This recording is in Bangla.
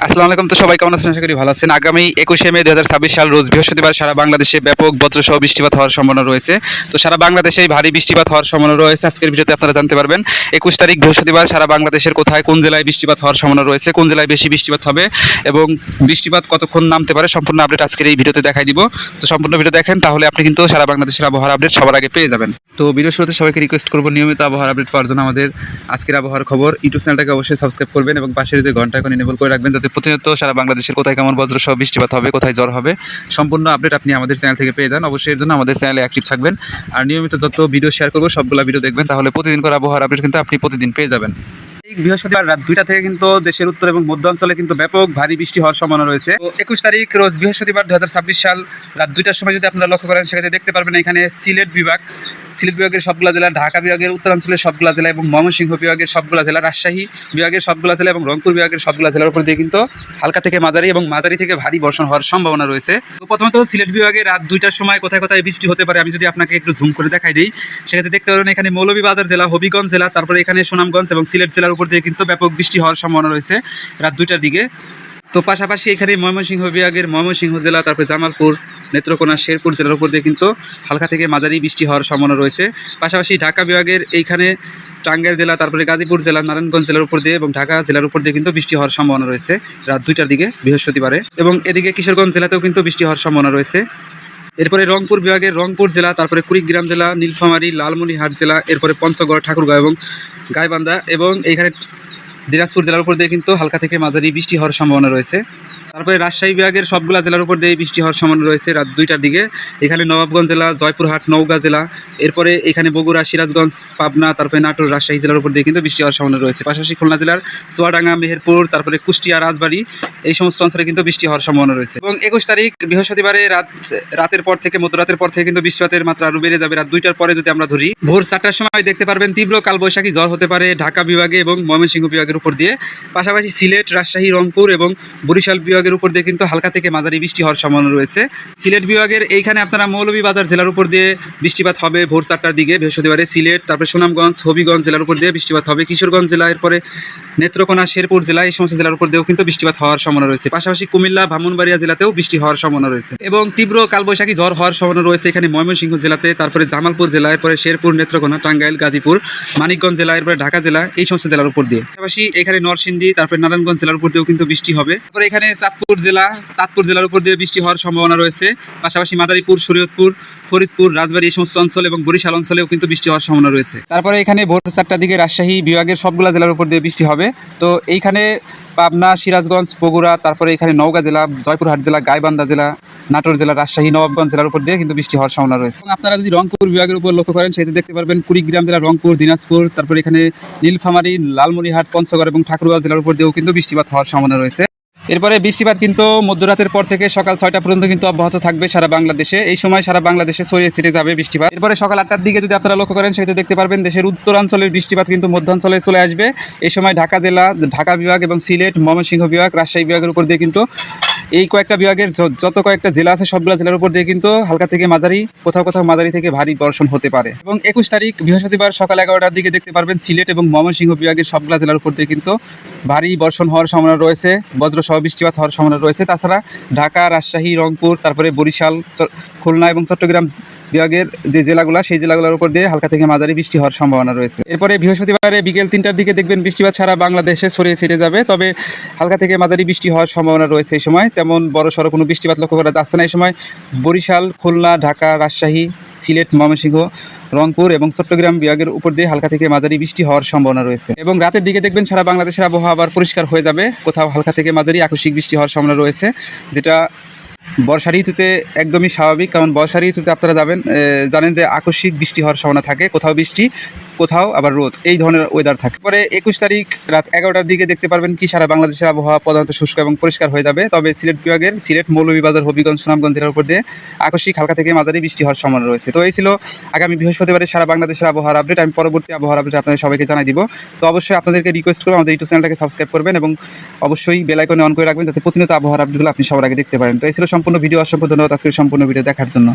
আসসালামু আলাইকুম। তো সবাই কেমন আছেন? আশা করি ভালো আছেন। আগামী 21শে মে 2026 সাল রোজ বৃহস্পতিবার সারা বাংলাদেশে ব্যাপক বজ্রসহ বৃষ্টিপাত হওয়ার সম্ভাবনা রয়েছে। তো সারা বাংলাদেশেই ভারী বৃষ্টিপাত হওয়ার সম্ভাবনা রয়েছে। আজকের ভিডিওতে আপনারা জানতে পারবেন 21 তারিখ বৃহস্পতিবার সারা বাংলাদেশের কোথায় কোন জেলায় বৃষ্টিপাত হওয়ার সম্ভাবনা রয়েছে, কোন জেলায় বেশি বৃষ্টিপাত হবে এবং বৃষ্টিপাত কতক্ষণ নামতে পারে, সম্পূর্ণ আপডেট আজকের এই ভিডিওতে দেখাই দিব। তো সম্পূর্ণ ভিডিও দেখেন, তাহলে আপনি কিন্তু সারা বাংলাদেশের আবহাওয়ার আপডেট সবার আগে পেয়ে যাবেন। তো ভিডিও শুরুতে সবাইকে রিকোয়েস্ট করব, নিয়মিত আবহাওয়ার আপডেট পাওয়ার জন্য আমাদের আজকের আবহাওয়ার খবর ইউটিউব চ্যানেলটাকে অবশ্যই সাবস্ক্রাইব করবেন এবং পাশের যে ঘন্টা এখন এনেবল করে রাখবেন, যাতে প্রতিনিয়ত সারা বাংলাদেশের কোথায় কেমন বজ্রসহ বৃষ্টিপাত হবে, কোথায় ঝড় হবে, সম্পূর্ণ আপডেট আপনি আমাদের চ্যানেল থেকে পেয়ে যান। অবশ্যই এর জন্য আমাদের চ্যানেলে অ্যাক্টিভ থাকবেন আর নিয়মিত যত ভিডিও শেয়ার করবো সবগুলো ভিডিও দেখবেন, তাহলে প্রতিদিন করে আবহাওয়ার আপডেট কিন্তু আপনি প্রতিদিন পেয়ে যাবেন। এই বৃহস্পতিবার রাত 2টা থেকে কিন্তু দেশের উত্তর এবং মধ্য অঞ্চলে কিন্তু ব্যাপক ভারী বৃষ্টি হওয়ার সম্ভাবনা রয়েছে। তো 21 তারিখ রোজ বৃহস্পতিবার 2026 সাল রাত 2টার সময় যদি আপনারা লক্ষ্য করেন, সেখানে দেখতে পারবেন এখানে সিলেট বিভাগের সবগুলা জেলা, ঢাকা বিভাগের উত্তরাঞ্চলের সবগুলা জেলা এবং ময়মনসিংহ বিভাগের সবগুলা জেলা, রাজশাহী বিভাগের সবগুলা জেলা এবং রংপুর বিভাগের সবগুলা জেলার উপর দিয়ে কিন্তু হালকা থেকে মাঝারি এবং মাঝারি থেকে ভারী বর্ষণ হওয়ার সম্ভাবনা রয়েছে। তো প্রথমত সিলেট বিভাগে রাত 2টার সময় কোথায় কোথায় বৃষ্টি হতে পারে আমি যদি আপনাকে একটু জুম করে দেখাই দিই, সেক্ষেত্রে দেখতে পারবেন এখানে মৌলভীবাজার জেলা, হবিগঞ্জ জেলা, তারপরে এখানে সুনামগঞ্জ এবং সিলেট জেলার উপর দিয়ে কিন্তু ব্যাপক বৃষ্টি হওয়ার সম্ভাবনা রয়েছে রাত 2টার দিকে। তো পাশাপাশি এখানে ময়মনসিংহ বিভাগের ময়মনসিংহ জেলা, তারপরে জামালপুর, নেত্রকোনা, শেরপুর জেলার উপর দিয়ে কিন্তু হালকা থেকে মাঝারি বৃষ্টি হওয়ার সম্ভাবনা রয়েছে। পাশাপাশি ঢাকা বিভাগের এইখানে টাঙ্গাইল জেলা, তারপরে গাজীপুর জেলা, নারায়ণগঞ্জ জেলার উপর দিয়ে এবং ঢাকা জেলার উপর দিয়ে কিন্তু বৃষ্টি হওয়ার সম্ভাবনা রয়েছে রাত 2টার দিকে বৃহস্পতিবারে। এবং এদিকে কিশোরগঞ্জ জেলাতেও কিন্তু বৃষ্টি হওয়ার সম্ভাবনা রয়েছে। এরপরে রংপুর বিভাগের রংপুর জেলা, তারপরে কুড়িগ্রাম জেলা, নীলফামারী, লালমনিরহাট জেলা, এরপরে পঞ্চগড়, ঠাকুরগাঁও এবং গাইবান্ধা এবং এইখানে দিনাজপুর জেলার উপর দিয়ে কিন্তু হালকা থেকে মাঝারি বৃষ্টি হওয়ার সম্ভাবনা রয়েছে। তারপরে রাজশাহী বিভাগের সবগুলা জেলার উপর দিয়ে বৃষ্টি হওয়ার সম্ভাবনা রয়েছে রাত 2টার দিকে। এখানে নবাবগঞ্জ জেলা, জয়পুরহাট, নওগাঁ জেলা, এরপরে এখানে বগুড়া, সিরাজগঞ্জ, পাবনা, তারপরে নাটোর, রাজশাহী জেলার উপর দিয়ে কিন্তু বৃষ্টি হওয়ার সম্ভাবনা রয়েছে। পাশাপাশি খুলনা জেলার চুয়াডাঙ্গা, মেহেরপুর, তারপরে কুষ্টিয়া, রাজবাড়ী, এই সমস্ত অঞ্চলে কিন্তু বৃষ্টি হওয়ার সম্ভাবনা রয়েছে। এবং 21 তারিখ বৃহস্পতিবারে রাতের পর থেকে, মধ্যরাতের পর থেকে কিন্তু বৃষ্টিপাতের মাত্রা আরও বেড়ে যাবে। রাত 2টার পরে যদি আমরা ধরি, ভোর 4টার সময় দেখতে পারবেন তীব্র কালবৈশাখী ঝড় হতে পারে ঢাকা বিভাগে এবং ময়মনসিংহ বিভাগের উপর দিয়ে। পাশাপাশি সিলেট, রাজশাহী, রংপুর এবং বরিশাল বিভাগের উপর দিয়ে কিন্তু হালকা থেকে মাঝারি বৃষ্টি হওয়ার সম্ভাবনা রয়েছে। সিলেট বিভাগের এইখানে আপনারা মৌলভীবাজার জেলার উপর দিয়ে বৃষ্টিপাত হবে ভোর 4টার দিকে বৃহস্পতিবারে। সিলেট, তারপরে সুনামগঞ্জ, হবিগঞ্জ জেলার উপর দিয়ে বৃষ্টিপাত হবে। কিশোরগঞ্জ জেলা, এরপরে নেত্রকোনা, শেরপুর জেলা, এই সমস্ত জেলার উপর দিয়েও কিন্তু বৃষ্টিপাত হওয়ার সম্ভাবনা রয়েছে। পাশাপাশি কুমিল্লা, ব্রাহ্মণবাড়িয়া জেলাতেও বৃষ্টি হওয়ার সম্ভাবনা রয়েছে এবং তীব্র কালবৈশাখী ঝড় হওয়ার সম্ভাবনা রয়েছে এখানে ময়মনসিংহ জেলাতে, তারপরে জামালপুর জেলা, এরপরে শেরপুর, নেত্রকোনা, টাঙ্গাইল, গাজীপুর, মানিকগঞ্জ জেলা, এরপরে ঢাকা জেলা, এই সমস্ত জেলার উপর দিয়ে। পাশাপাশি এখানে নরসিংদী, তারপরে নারায়ণগঞ্জ জেলার উপর দিয়েও কিন্তু বৃষ্টি হবে। তারপরে এখানে চাঁদপুর জেলার উপর দিয়ে বৃষ্টি হওয়ার সম্ভাবনা রয়েছে। পাশাপাশি মাদারীপুর, শরীয়তপুর, ফরিদপুর, রাজবাড়ী, এই সমস্ত অঞ্চল এবং বরিশাল অঞ্চলেও কিন্তু বৃষ্টি হওয়ার সম্ভাবনা রয়েছে। তারপরে এখানে ভোর 4টার দিকে রাজশাহী বিভাগের সবগুলা জেলার উপর দিয়ে বৃষ্টি হবে। তো এইখানে পাবনা, সিরাজগঞ্জ, বগুড়া, তারপরে এখানে নওগাঁ জেলা, জয়পুরহাট জেলা, গাইবান্ধা জেলা, নাটোর জেলা, রাজশাহী, নবাবগঞ্জ জেলার উপর দিয়ে কিন্তু বৃষ্টি হওয়ার সম্ভাবনা রয়েছে। এবং আপনারা যদি রংপুর বিভাগের উপর লক্ষ্য করেন, সেটি দেখতে পারবেন কুড়িগ্রাম জেলা, রংপুর, দিনাজপুর, তারপরে এখানে নীলফামারী, লালমনিরহাট, পঞ্চগড় এবং ঠাকুরগাঁও জেলার উপর দিয়েও কিন্তু বৃষ্টিপাত হওয়ার সম্ভাবনা রয়েছে। এরপরে বৃষ্টিপাত কিন্তু মধ্যরাতের পর থেকে সকাল 6টা পর্যন্ত কিন্তু অব্যাহত থাকবে সারা বাংলাদেশে। এই সময় সারা বাংলাদেশে ছড়িয়ে ছিটে যাবে বৃষ্টিপাত। এরপরে সকাল 8টার দিকে যদি আপনারা লক্ষ্য করেন, সেক্ষেত্রে দেখতে পারবেন দেশের উত্তরাঞ্চলের বৃষ্টিপাত কিন্তু মধ্যাঞ্চলে চলে আসবে। এই সময় ঢাকা জেলা, ঢাকা বিভাগ এবং সিলেট, ময়মনসিংহ বিভাগ, রাজশাহী বিভাগের উপর দিয়ে কিন্তু এই কয়েকটা বিভাগের যত কয়েকটা জেলা আছে সবগুলো জেলার উপর দিয়ে কিন্তু হালকা থেকে মাঝারি, কোথাও কোথাও মাঝারি থেকে ভারী বর্ষণ হতে পারে। এবং 21 তারিখ বৃহস্পতিবার সকাল 11টার দিকে দেখতে পারবেন সিলেট এবং ময়মনসিংহ বিভাগের সবগুলো জেলার উপর দিয়ে কিন্তু ভারী বর্ষণ হওয়ার সম্ভাবনা রয়েছে, বজ্রসহ বৃষ্টিপাত হওয়ার সম্ভাবনা রয়েছে। তাছাড়া ঢাকা, রাজশাহী, রংপুর, তারপরে বরিশাল, খুলনা এবং চট্টগ্রাম বিভাগের যে জেলাগুলো, সেই জেলাগুলোর উপর দিয়ে হালকা থেকে মাঝারি বৃষ্টি হওয়ার সম্ভাবনা রয়েছে। এরপরে বৃহস্পতিবারে বিকেল 3টার দিকে দেখবেন বৃষ্টিপাত সারা বাংলাদেশে ছড়িয়ে ছিটে যাবে, তবে হালকা থেকে মাঝারি বৃষ্টি হওয়ার সম্ভাবনা রয়েছে। এই সময় তেমন বড় সড়ো কোনো বৃষ্টিপাত লক্ষ্য করা যাচ্ছে না। এই সময় বরিশাল, খুলনা, ঢাকা, রাজশাহী, সিলেট, ময়মনসিংহ, রংপুর এবং চট্টগ্রাম বিভাগের উপর দিয়ে হালকা থেকে মাঝারি বৃষ্টি হওয়ার সম্ভাবনা রয়েছে। এবং রাতের দিকে দেখবেন সারা বাংলাদেশের আবহাওয়া আবার পরিষ্কার হয়ে যাবে, কোথাও হালকা থেকে মাঝারি আকস্মিক বৃষ্টি হওয়ার সম্ভাবনা রয়েছে, যেটা বর্ষা ঋতুতে একদমই স্বাভাবিক। কারণ বর্ষা ঋতুতে আপনারা জানেন যে আকস্মিক বৃষ্টি হওয়ার সম্ভাবনা থাকে, কোথাও বৃষ্টি, কোথাও আবার রোদ, এই ধরনের ওয়েদার থাকে। পরে 21 তারিখ রাত 11টার দিকে দেখতে পারবেন কি সারা বাংলাদেশের আবহাওয়া প্রধানত শুষ্ক এবং পরিষ্কার হয়ে যাবে। তবে সিলেট বিভাগের সিলেট, মৌলভীবাজার, হবিগঞ্জ, সুনামগঞ্জ জেলার উপর দিয়ে আকস্মিক হালকা থেকে মাঝারি বৃষ্টি হওয়ার সম্ভাবনা রয়েছে। তো এই ছিল আগামী বৃহস্পতিবারে সারা বাংলাদেশের আবহাওয়ার আপডেট। আমি পরবর্তী আবহাওয়ার আপডেট আপনাদের সবাইকে জানাই দিব। তো অবশ্যই আপনাদেরকে রিকোয়েস্ট করবো আমাদের ইউটিউব চ্যানেলটাকে সাবস্ক্রাইব করবেন এবং অবশ্যই বেল আইকনে অন করে রাখবেন, যাতে প্রতিনিয়ত আবহাওয়ার আপডেটগুলো আপনি সবার আগে দেখতে পারেন। তো এই ছিল সম্পূর্ণ ভিডিও। অসংখ্য ধন্যবাদ আজকের সম্পূর্ণ ভিডিও দেখার জন্য।